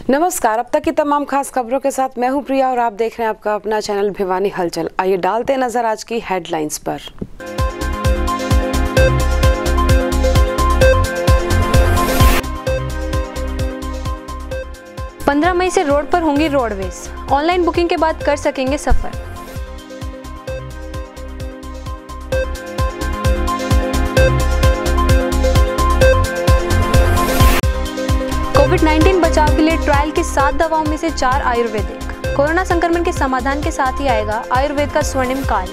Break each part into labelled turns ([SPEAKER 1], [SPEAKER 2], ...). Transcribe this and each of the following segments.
[SPEAKER 1] नमस्कार। अब तक की तमाम खास खबरों के साथ मैं हूं प्रिया और आप देख रहे हैं आपका अपना चैनल भिवानी हलचल। आइए डालते हैं नजर आज की हेडलाइंस पर।
[SPEAKER 2] पंद्रह मई से रोड पर होंगी रोडवेज, ऑनलाइन बुकिंग के बाद कर सकेंगे सफर। कोविड-19 बचाव के लिए ट्रायल की 7 दवाओं में से 4 आयुर्वेदिक। कोरोना संक्रमण के समाधान के साथ ही आएगा आयुर्वेद का स्वर्णिम काल।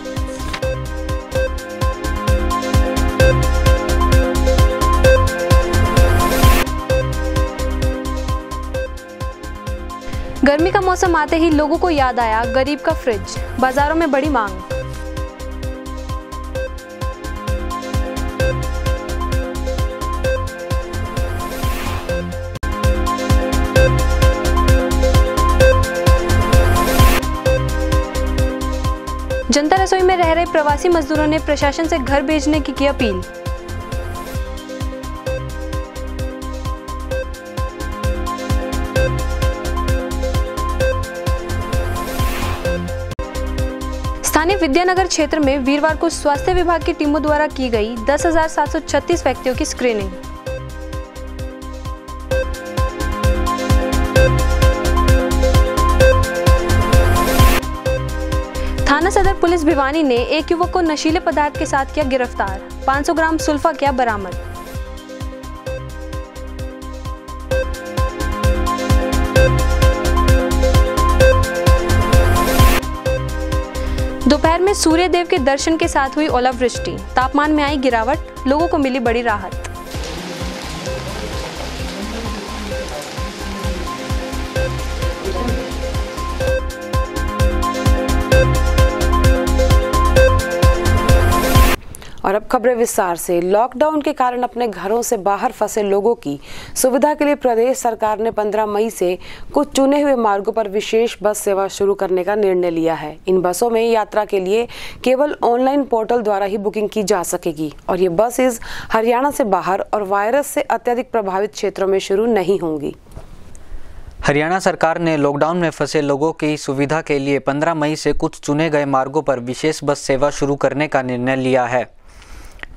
[SPEAKER 2] गर्मी का मौसम आते ही लोगों को याद आया गरीब का फ्रिज, बाजारों में बड़ी मांग। जनता रसोई में रह रहे प्रवासी मजदूरों ने प्रशासन से घर भेजने की अपील। स्थानीय विद्यानगर क्षेत्र में वीरवार को स्वास्थ्य विभाग की टीमों द्वारा की गई 10,736 व्यक्तियों की स्क्रीनिंग। थाना सदर पुलिस भिवानी ने एक युवक को नशीले पदार्थ के साथ किया गिरफ्तार, 500 ग्राम सुल्फा किया बरामद। दोपहर में सूर्य देव के दर्शन के साथ हुई ओलावृष्टि, तापमान में आई गिरावट, लोगों को मिली बड़ी राहत।
[SPEAKER 1] और अब खबरें विस्तार से। लॉकडाउन के कारण अपने घरों से बाहर फंसे लोगों की सुविधा के लिए प्रदेश सरकार ने 15 मई से कुछ चुने हुए मार्गों पर विशेष बस सेवा शुरू करने का निर्णय लिया है। इन बसों में यात्रा के लिए केवल ऑनलाइन पोर्टल द्वारा ही बुकिंग की जा सकेगी और ये बसेज हरियाणा से बाहर और वायरस से अत्यधिक प्रभावित क्षेत्रों में शुरू नहीं होंगी।
[SPEAKER 3] हरियाणा सरकार ने लॉकडाउन में फंसे लोगों की सुविधा के लिए 15 मई से कुछ चुने गए मार्गों पर विशेष बस सेवा शुरू करने का निर्णय लिया है।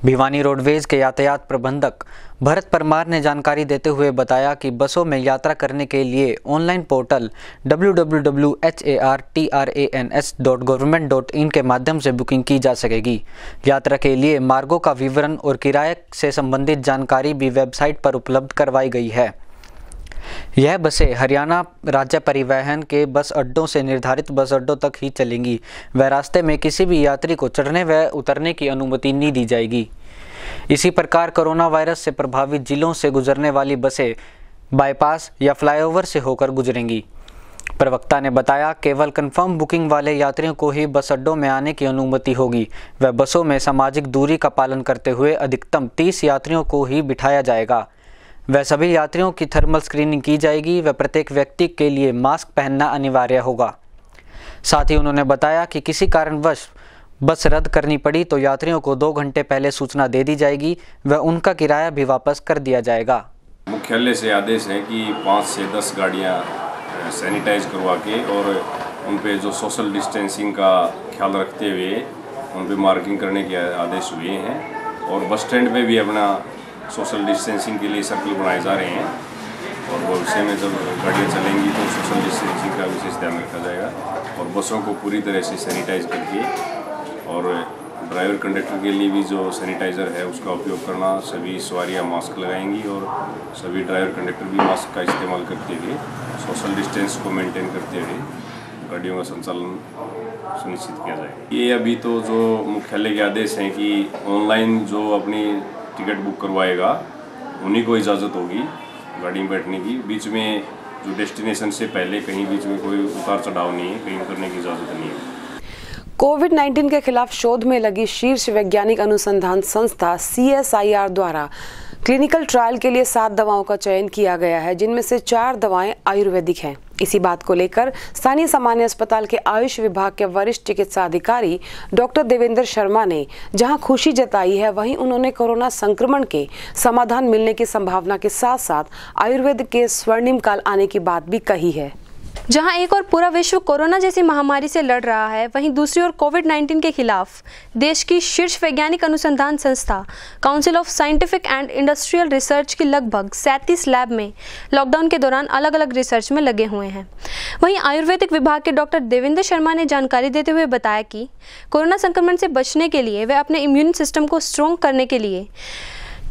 [SPEAKER 3] भिवानी रोडवेज के यातायात प्रबंधक भरत परमार ने जानकारी देते हुए बताया कि बसों में यात्रा करने के लिए ऑनलाइन पोर्टल www.hartrans.government.in के माध्यम से बुकिंग की जा सकेगी। यात्रा के लिए मार्गों का विवरण और किराए से संबंधित जानकारी भी वेबसाइट पर उपलब्ध करवाई गई है। यह बसें हरियाणा राज्य परिवहन के बस अड्डों से निर्धारित बस अड्डों तक ही चलेंगी व रास्ते में किसी भी यात्री को चढ़ने व उतरने की अनुमति नहीं दी जाएगी। इसी प्रकार कोरोना वायरस से प्रभावित जिलों से गुजरने वाली बसें बाईपास या फ्लाईओवर से होकर गुजरेंगी। प्रवक्ता ने बताया केवल कंफर्म बुकिंग वाले यात्रियों को ही बस अड्डों में आने की अनुमति होगी व बसों में सामाजिक दूरी का पालन करते हुए अधिकतम 30 यात्रियों को ही बिठाया जाएगा। वह सभी यात्रियों की थर्मल स्क्रीनिंग की जाएगी व प्रत्येक व्यक्ति के लिए मास्क पहनना अनिवार्य होगा। साथ ही उन्होंने बताया कि किसी कारणवश बस रद्द करनी पड़ी तो यात्रियों को 2 घंटे पहले सूचना दे दी जाएगी व उनका किराया भी वापस कर दिया जाएगा।
[SPEAKER 4] मुख्यालय से आदेश है कि 5 से 10 गाड़ियाँ सैनिटाइज करवा के और उन पे जो सोशल डिस्टेंसिंग का ख्याल रखते हुए उन पे मार्किंग करने के आदेश हुए हैं और बस स्टैंड पे भी अपना सोशल डिस्टेंसिंग के लिए सर्कल बनाए जा रहे हैं और भविष्य में जब गाड़ियाँ चलेंगी तो सोशल डिस्टेंसिंग का विशेष ध्यान रखा जाएगा और बसों को पूरी तरह से सैनिटाइज करके और ड्राइवर कंडक्टर के लिए भी जो सैनिटाइज़र है उसका उपयोग करना, सभी सवारियाँ मास्क लगाएंगी और सभी ड्राइवर कंडक्टर भी मास्क का इस्तेमाल करते हुए सोशल डिस्टेंस को मेंटेन करते हुए गाड़ियों का संचालन सुनिश्चित किया जाएगा। ये अभी तो जो मुख्यालय के आदेश हैं कि ऑनलाइन जो अपनी टिकट बुक करवाएगा उन्हीं को इजाज़त होगी गाड़ी में बैठने की। बीच में जो डेस्टिनेशन से पहले कहीं बीच में कोई उतार चढ़ाव नहीं है, कहीं करने की इजाज़त नहीं है।
[SPEAKER 1] कोविड-19 के खिलाफ शोध में लगी शीर्ष वैज्ञानिक अनुसंधान संस्था CSIR द्वारा क्लिनिकल ट्रायल के लिए 7 दवाओं का चयन किया गया है, जिनमें से 4 दवाएं आयुर्वेदिक हैं। इसी बात को लेकर स्थानीय सामान्य अस्पताल के आयुष विभाग के वरिष्ठ चिकित्सा अधिकारी डॉक्टर देवेंद्र शर्मा ने जहां खुशी जताई है, वहीं उन्होंने कोरोना संक्रमण के समाधान मिलने की संभावना के साथ साथ आयुर्वेद के स्वर्णिम काल आने की बात भी कही है।
[SPEAKER 2] जहां एक और पूरा विश्व कोरोना जैसी महामारी से लड़ रहा है, वहीं दूसरी ओर कोविड-19 के खिलाफ देश की शीर्ष वैज्ञानिक अनुसंधान संस्था council of scientific and industrial research की लगभग 37 लैब में लॉकडाउन के दौरान अलग अलग रिसर्च में लगे हुए हैं। वहीं आयुर्वेदिक विभाग के डॉक्टर देवेंद्र शर्मा ने जानकारी देते हुए बताया कि कोरोना संक्रमण से बचने के लिए वे अपने इम्यून सिस्टम को स्ट्रॉन्ग करने के लिए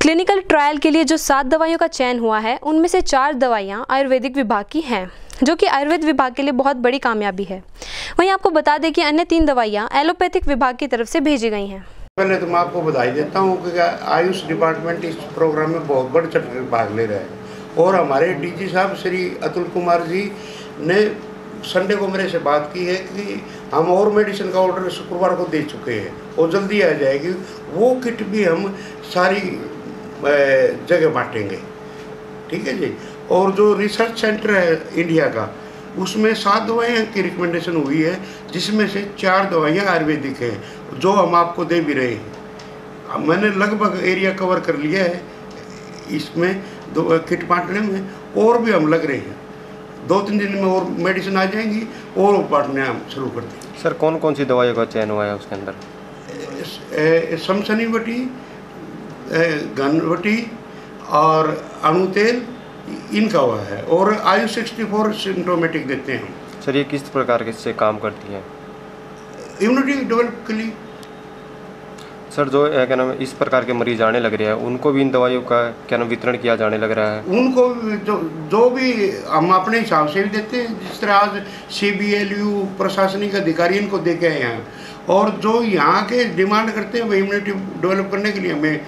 [SPEAKER 2] क्लिनिकल ट्रायल के लिए जो 7 दवाइयों का चयन हुआ है, उनमें से 4 दवाइयाँ आयुर्वेदिक विभाग की हैं, जो कि आयुर्वेद विभाग के लिए बहुत बड़ी कामयाबी है। वहीं आपको बता दें कि अन्य 3 दवाइयाँ एलोपैथिक विभाग की तरफ से भेजी गई हैं।
[SPEAKER 5] पहले तो मैं आपको बधाई देता हूँ कि आयुष डिपार्टमेंट इस प्रोग्राम में बहुत बढ़ चढ़ कर भाग ले रहा है और हमारे डीजी साहब श्री अतुल कुमार जी ने संडे को मेरे से बात की है कि हम और मेडिसिन का ऑर्डर शुक्रवार को दे चुके हैं और जल्दी आ जाएगी। वो किट भी हम सारी जगह बांटेंगे, ठीक है जी। और जो रिसर्च सेंटर है इंडिया का, उसमें 7 दवाइयाँ की रिकमेंडेशन हुई है, जिसमें से 4 दवाइयाँ आयुर्वेदिक हैं, जो हम आपको दे भी रहे हैं। मैंने लगभग एरिया कवर कर लिया है इसमें किट बांटने में, और भी हम लग रहे हैं। 2-3 दिन में और मेडिसिन आ जाएंगी और बांटने हम शुरू करते हैं।
[SPEAKER 6] सर, कौन कौन सी दवाइयों का चयन हुआ है उसके अंदर? समसनीवटी, घनवटी और अणुतेल, इनका हुआ है। और आयु 64 सिम्टोमेटिक देते हैं हम। सर, ये किस प्रकार के से काम करती हैं?
[SPEAKER 5] इम्यूनिटी डेवलप के लिए।
[SPEAKER 6] सर, जो क्या नाम इस प्रकार के मरीज आने लग रहे हैं, उनको भी इन दवाइयों का क्या नाम वितरण किया जाने लग रहा है?
[SPEAKER 5] उनको जो भी हम अपने हिसाब से भी देते हैं, जिस तरह आज CBLU प्रशासनिक अधिकारी इनको दे के आए हैं, और जो यहाँ के डिमांड करते हैं वो इम्यूनिटी डेवलप करने के लिए हमें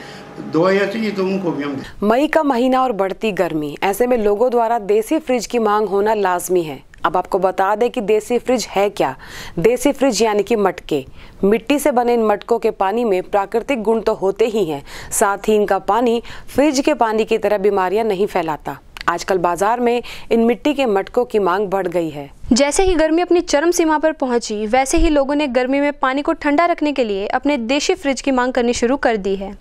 [SPEAKER 5] दवाइयाँ चाहिए, तो उनको भी हम।
[SPEAKER 1] मई का महीना और बढ़ती गर्मी, ऐसे में लोगों द्वारा देसी फ्रिज की मांग होना लाजमी है। अब आपको बता दें कि देसी फ्रिज है क्या। देसी फ्रिज यानी कि मटके। मिट्टी से बने इन मटकों के पानी में प्राकृतिक गुण तो होते ही हैं, साथ ही इनका पानी फ्रिज के पानी की तरह बीमारियां नहीं फैलाता। आजकल बाजार में इन मिट्टी के मटकों की मांग बढ़ गई है।
[SPEAKER 2] जैसे ही गर्मी अपनी चरम सीमा पर पहुंची, वैसे ही लोगों ने गर्मी में पानी को ठंडा रखने के लिए अपने देशी फ्रिज की मांग करनी शुरू कर दी है।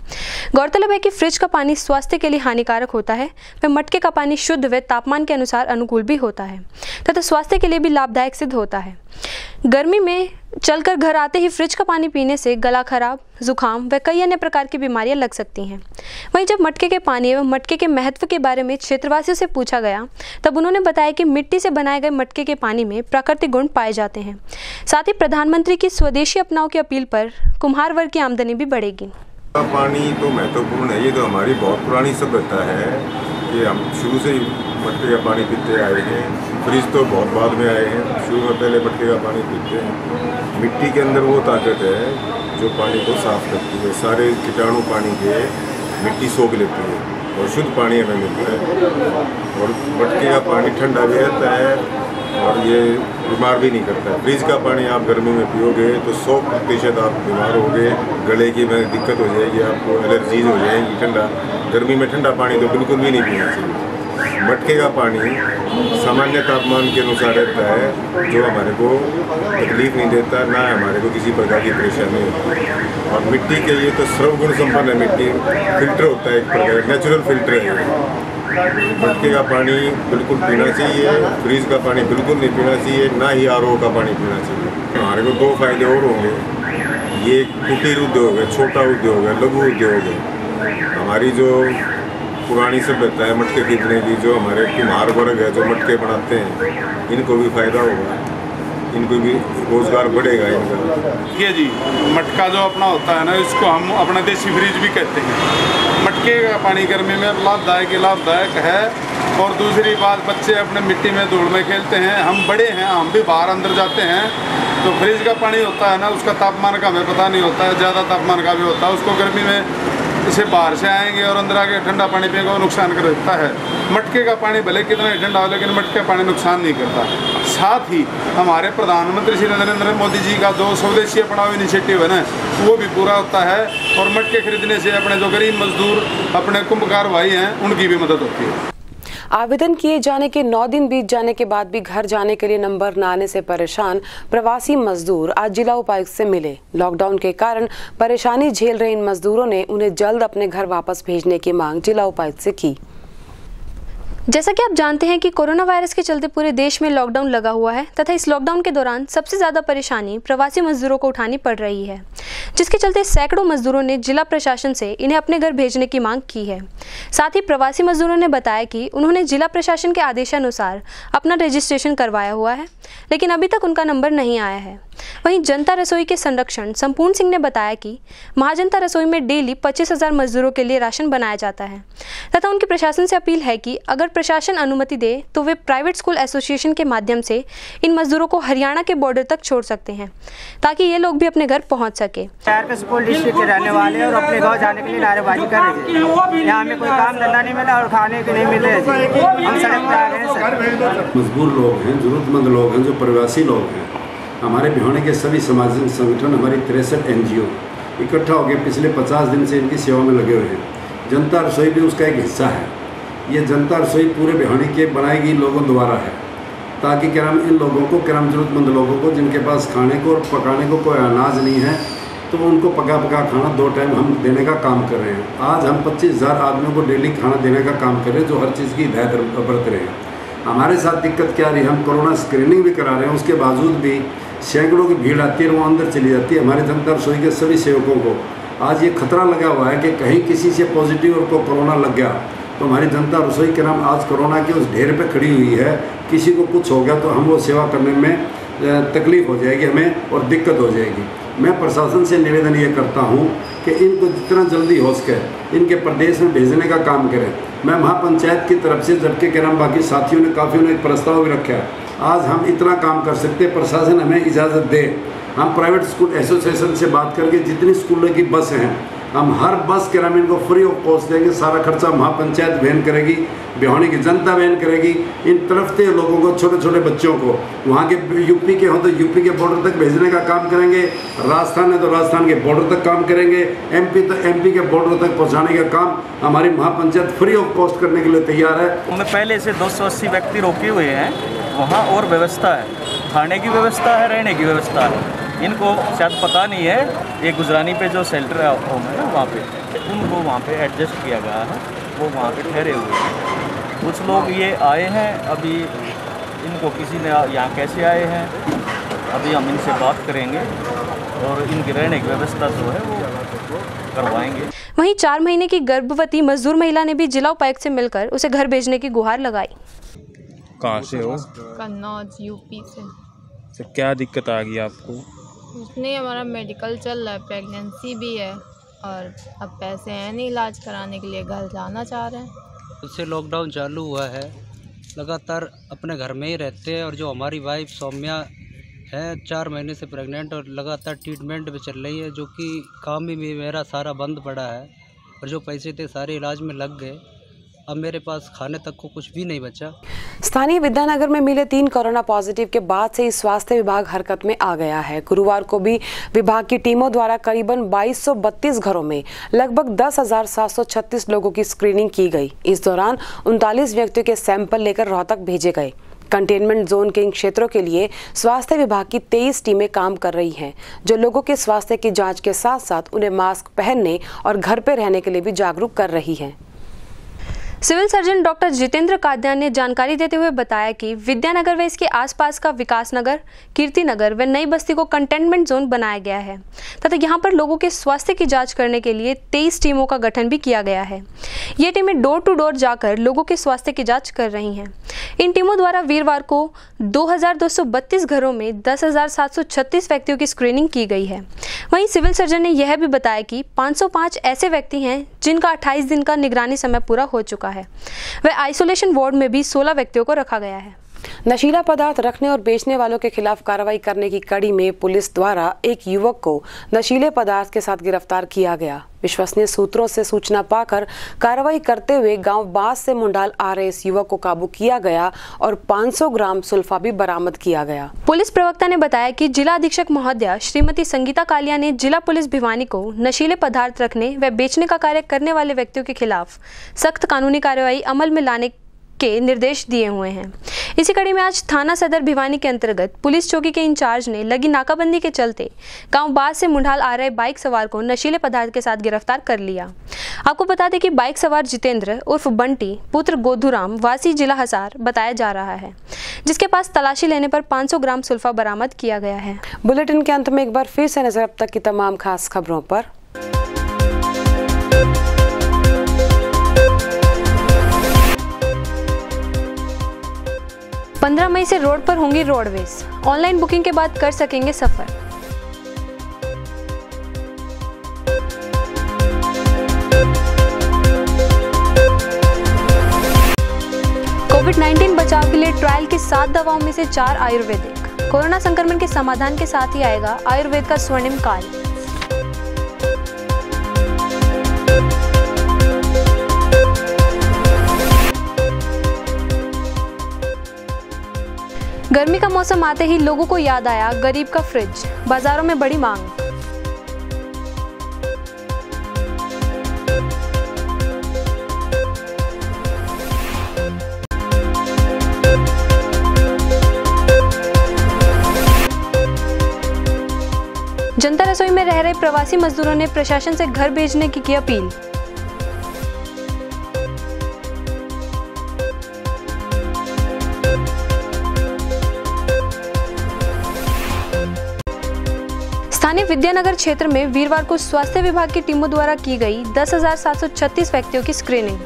[SPEAKER 2] गौरतलब है कि फ्रिज का पानी स्वास्थ्य के लिए हानिकारक होता है, वह मटके का पानी शुद्ध व तापमान के अनुसार अनुकूल भी होता है तथा स्वास्थ्य के लिए भी लाभदायक सिद्ध होता है। गर्मी में चलकर घर आते ही फ्रिज का पानी पीने से गला खराब, जुकाम व कई अन्य प्रकार की बीमारियां लग सकती हैं। वहीं जब मटके के पानी एवं मटके के महत्व के बारे में क्षेत्रवासियों से पूछा गया, तब उन्होंने बताया कि मिट्टी से बनाए गए मटके के पानी में प्राकृतिक गुण पाए जाते हैं। साथ ही प्रधानमंत्री की स्वदेशी अपनाओ की अपील पर कुम्हार वर्ग की आमदनी भी बढ़ेगी।
[SPEAKER 7] पानी तो महत्वपूर्ण है। ये तो हमारी बहुत पुरानी सभ्यता है कि हम शुरू से ही मटके का पानी पीते आए हैं। फ्रिज तो बहुत बाद में आए हैं, शुरू में पहले मटके का पानी पीते हैं। मिट्टी के अंदर वो ताकत है जो पानी को साफ करती है। सारे कीटाणु पानी के मिट्टी सोख लेती है और शुद्ध पानी हमें मिलता है। और मटके का पानी ठंडा भी रहता है और ये बीमार भी नहीं करता है। फ्रिज का पानी आप गर्मी में पियोगे तो 100% आप बीमार होगे, गले की में दिक्कत हो जाएगी, आपको एलर्जीज हो जाएगी। ठंडा गर्मी में ठंडा पानी तो बिल्कुल भी नहीं पीना चाहिए। मटके का पानी सामान्य तापमान के अनुसार रहता है, जो हमारे को तकलीफ नहीं देता, ना हमारे को किसी प्रकार की परेशानी होती है। और मिट्टी के लिए तो सर्वगुण संपन्न है। मिट्टी फिल्टर होता है, एक प्रकार नेचुरल फिल्टर है। मटके का पानी बिल्कुल पीना चाहिए, फ्रिज का पानी बिल्कुल नहीं पीना चाहिए, ना ही RO का पानी पीना चाहिए। हमारे को 2 फायदे और होंगे। ये कुटीर उद्योग है, छोटा उद्योग है, लघु उद्योग है। हमारी जो पुरानी सभ्यता है मटके खरीदने की, जो हमारे कुम्हार वर्ग है जो मटके बनाते हैं, इनको भी फायदा होगा, इनको भी रोजगार बढ़ेगा इनका।
[SPEAKER 8] ये जी मटका जो अपना होता है ना, इसको हम अपना देसी फ्रिज भी कहते हैं। मटके का पानी गर्मी में लाभदायक है। और दूसरी बात, बच्चे अपने मिट्टी में धूल में खेलते हैं, हम बड़े हैं, हम भी बाहर अंदर जाते हैं, तो फ्रिज का पानी होता है ना, उसका तापमान का हमें पता नहीं होता है, ज़्यादा तापमान का भी होता है। उसको गर्मी में जैसे बाहर से आएंगे और अंदर आके ठंडा पानी पिएंगे वो नुकसान कर देता है। मटके का पानी भले कितना ही ठंडा हो लेकिन मटके का पानी नुकसान नहीं करता। साथ ही हमारे प्रधानमंत्री श्री नरेंद्र मोदी जी का जो स्वदेशी अपनाओ इनिशिएटिव है ना वो भी पूरा होता है और मटके खरीदने से अपने जो गरीब मजदूर अपने कुंभकार भाई हैं उनकी भी मदद होती है।
[SPEAKER 1] आवेदन किए जाने के 9 दिन बीत जाने के बाद भी घर जाने के लिए नंबर न आने से परेशान प्रवासी मजदूर आज जिला उपायुक्त से मिले। लॉकडाउन के कारण परेशानी झेल रहे इन मजदूरों ने उन्हें जल्द अपने घर वापस भेजने की मांग जिला उपायुक्त से की।
[SPEAKER 2] जैसा कि आप जानते हैं कि कोरोना वायरस के चलते पूरे देश में लॉकडाउन लगा हुआ है तथा इस लॉकडाउन के दौरान सबसे ज़्यादा परेशानी प्रवासी मजदूरों को उठानी पड़ रही है, जिसके चलते सैकड़ों मजदूरों ने जिला प्रशासन से इन्हें अपने घर भेजने की मांग की है। साथ ही प्रवासी मजदूरों ने बताया कि उन्होंने जिला प्रशासन के आदेशानुसार अपना रजिस्ट्रेशन करवाया हुआ है, लेकिन अभी तक उनका नंबर नहीं आया है। वहीं जनता रसोई के संरक्षण संपूर्ण सिंह ने बताया कि महाजनता रसोई में डेली 25,000 मजदूरों के लिए राशन बनाया जाता है तथा उनकी प्रशासन से अपील है कि अगर प्रशासन अनुमति दे तो वे प्राइवेट स्कूल एसोसिएशन के माध्यम से इन मजदूरों को हरियाणा के बॉर्डर तक छोड़ सकते हैं ताकि ये लोग भी अपने घर पहुंच सके।
[SPEAKER 9] स्कूल डिस्ट्रिक्ट के रहने वाले और अपने गाँव जाने के लिए नारेबाजी कर रहे थे। यहाँ हमें कोई काम धंधा नहीं मिला और खाने के नहीं मिल रहे थे। हम सड़क पर आ गए सर।
[SPEAKER 10] मजबूर लोग हैं, जरूरतमंद लोग हैं, जो प्रवासी लोग हैं। हमारे भिवानी के सभी सामाजिक संगठन, हमारी 63 NGO इकट्ठा हो गए पिछले 50 दिन से इनकी सेवा में लगे हुए हैं। जनता रसोई भी उसका एक हिस्सा है। ये जनता रसोई पूरे भिवानी के बनाई गई लोगों द्वारा है ताकि इन लोगों को जरूरतमंद लोगों को जिनके पास खाने को और पकाने को कोई अनाज नहीं है तो उनको पका खाना 2 टाइम हम देने का काम कर रहे हैं। आज हम 25,000 आदमियों को डेली खाना देने का काम कर रहे हैं जो हर चीज़ की हिदायत बरत रहे हैं। हमारे साथ दिक्कत क्या रही, हम कोरोना स्क्रीनिंग भी करा रहे हैं, उसके बावजूद भी सैकड़ों की भीड़ आती है, वो अंदर चली जाती है। हमारे जनता रसोई के सभी सेवकों को आज ये खतरा लगा हुआ है कि कहीं किसी से पॉजिटिव और को कोरोना लग गया तो हमारी जनता रसोई के नाम आज कोरोना के उस ढेर पे खड़ी हुई है। किसी को कुछ हो गया तो हम वो सेवा करने में तकलीफ हो जाएगी हमें और दिक्कत हो जाएगी। मैं प्रशासन से निवेदन ये करता हूँ कि इनको जितना जल्दी हो सके इनके प्रदेश में भेजने का काम करें। मैं महापंचायत की तरफ से, जबकि के नाम बाकी साथियों ने काफ़ी एक प्रस्ताव भी रखा है। आज हम इतना काम कर सकते, प्रशासन हमें इजाज़त दे। हम प्राइवेट स्कूल एसोसिएशन से बात करके जितनी स्कूलों की बस हैं हम हर बस के नाम इनको फ्री ऑफ कॉस्ट देंगे। सारा खर्चा महापंचायत वहन करेगी, भिवानी की जनता वहन करेगी। इन तरफते लोगों को, छोटे छोटे बच्चों को वहाँ के यूपी के हों तो यूपी के बॉर्डर तक भेजने का काम करेंगे, राजस्थान है तो राजस्थान के बॉर्डर तक काम करेंगे, MP तो MP के बॉर्डर तक पहुँचाने का काम हमारी महापंचायत फ्री ऑफ कॉस्ट करने के लिए तैयार है।
[SPEAKER 11] हमें पहले से 280 व्यक्ति रोके हुए हैं, वहाँ और व्यवस्था है, खाने की व्यवस्था है, रहने की व्यवस्था है। इनको शायद पता नहीं है, ये गुजरानी पे जो शेल्टर होम है ना वहाँ पे उनको वहाँ पे एडजस्ट किया गया है, वो वहाँ पे ठहरे हुए हैं। कुछ लोग ये आए हैं, अभी इनको किसी ने यहाँ कैसे आए हैं अभी हम इनसे बात करेंगे और इनकी रहने की व्यवस्था जो है वो करवाएंगे।
[SPEAKER 2] वहीं 4 महीने की गर्भवती मजदूर महिला ने भी जिला उपायुक्त से मिलकर उसे घर भेजने की गुहार लगाई।
[SPEAKER 12] कहाँ से हो?
[SPEAKER 13] कन्नौज यूपी से।
[SPEAKER 12] तो क्या दिक्कत आ गई आपको?
[SPEAKER 13] उसने हमारा मेडिकल चल रहा है, प्रेगनेंसी भी है और अब पैसे हैं नहीं इलाज कराने के लिए, घर जाना चाह रहे हैं।
[SPEAKER 14] उससे लॉकडाउन चालू हुआ है, लगातार अपने घर में ही रहते हैं और जो हमारी वाइफ सौम्या है 4 महीने से प्रेग्नेंट और लगातार ट्रीटमेंट में चल रही है, जो कि काम भी मेरा सारा बंद पड़ा है और जो पैसे थे सारे इलाज में लग गए। अब मेरे पास खाने तक को कुछ भी नहीं बचा।
[SPEAKER 1] स्थानीय विद्यानगर में मिले 3 कोरोना पॉजिटिव के बाद से स्वास्थ्य विभाग हरकत में आ गया है। गुरुवार को भी विभाग की टीमों द्वारा करीबन 2232 घरों में लगभग 10,736 लोगों की स्क्रीनिंग की गई। इस दौरान 39 व्यक्तियों के सैंपल लेकर रोहतक भेजे गए। कंटेनमेंट जोन के इन क्षेत्रों के लिए स्वास्थ्य विभाग की 23 टीमें काम कर रही हैं, जो लोगों के स्वास्थ्य की जांच के साथ साथ उन्हें मास्क पहनने और घर पर रहने के लिए भी जागरूक कर रही हैं।
[SPEAKER 2] Civil surgeon doctor Jitendra Kadyan ने जानकारी देते हुए बताया कि विद्यानगर व इसके आसपास का विकास नगर, कीर्ति नगर व नई बस्ती को कंटेनमेंट जोन बनाया गया है तथा यहां पर लोगों के स्वास्थ्य की जांच करने के लिए 23 टीमों का गठन भी किया गया है। ये टीमें डोर टू डोर जाकर लोगों के स्वास्थ्य की जांच कर रही हैं। इन टीमों द्वारा वीरवार को 2232 घरों में 10,736 व्यक्तियों की स्क्रीनिंग की गई है। वहीं सिविल सर्जन ने यह भी बताया कि 505 ऐसे व्यक्ति हैं जिनका 28 दिन का निगरानी समय पूरा हो चुका है। वह आइसोलेशन वार्ड में भी 16 व्यक्तियों को रखा गया है।
[SPEAKER 1] नशीला पदार्थ रखने और बेचने वालों के खिलाफ कार्रवाई करने की कड़ी में पुलिस द्वारा एक युवक को नशीले पदार्थ के साथ गिरफ्तार किया गया। विश्वसनीय सूत्रों से सूचना पाकर कार्रवाई करते हुए गांव बास से मुंडाल आ रहे इस युवक को काबू किया गया और 500 ग्राम सुल्फा भी बरामद किया गया।
[SPEAKER 2] पुलिस प्रवक्ता ने बताया कि जिला अधीक्षक महोदया श्रीमती संगीता कालिया ने जिला पुलिस भिवानी को नशीले पदार्थ रखने व बेचने का कार्य करने वाले व्यक्तियों के खिलाफ सख्त कानूनी कार्रवाई अमल में लाने के निर्देश दिए हुए हैं। इसी कड़ी में आज थाना सदर भिवानी के अंतर्गत पुलिस चौकी के इंचार्ज ने लगी नाकाबंदी के चलते गांव बास से मुंडाल आ रहे बाइक सवार को नशीले पदार्थ के साथ गिरफ्तार कर लिया। आपको बता दें कि बाइक सवार जितेंद्र उर्फ बंटी पुत्र गोधूराम वासी जिला हिसार बताया जा रहा है, जिसके पास तलाशी लेने पर 500 ग्राम सुल्फा बरामद किया गया है।
[SPEAKER 1] बुलेटिन के अंत में एक बार फिर से नजर अब तक की तमाम खास खबरों पर।
[SPEAKER 2] 15 मई से रोड पर होंगी रोडवेज, ऑनलाइन बुकिंग के बाद कर सकेंगे सफर। कोविड-19 बचाव के लिए ट्रायल की 7 दवाओं में से 4 आयुर्वेदिक। कोरोना संक्रमण के समाधान के साथ ही आएगा आयुर्वेद का स्वर्णिम काल। गर्मी का मौसम आते ही लोगों को याद आया गरीब का फ्रिज, बाजारों में बड़ी मांग। जनता रसोई में रह रहे प्रवासी मजदूरों ने प्रशासन से घर भेजने की अपील। स्थानीय विद्यानगर क्षेत्र में वीरवार को स्वास्थ्य विभाग की टीमों द्वारा की गई 10,736 व्यक्तियों की स्क्रीनिंग।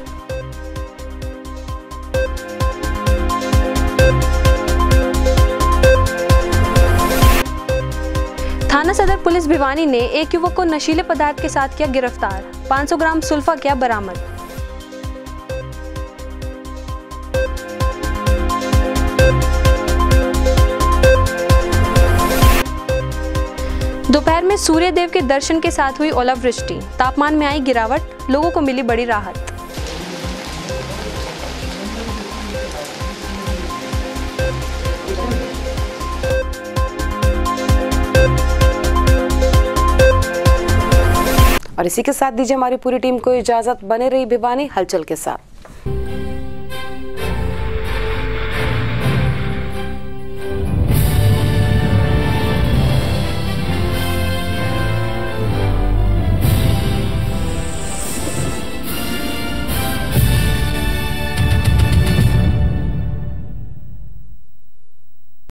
[SPEAKER 2] थाना सदर पुलिस भिवानी ने एक युवक को नशीले पदार्थ के साथ किया गिरफ्तार, 500 ग्राम सुल्फा किया बरामद। दोपहर में सूर्य देव के दर्शन के साथ हुई ओलावृष्टि, तापमान में आई गिरावट, लोगों को मिली बड़ी राहत।
[SPEAKER 1] और इसी के साथ दीजिए हमारी पूरी टीम को इजाजत। बने रही भिवानी हलचल के साथ।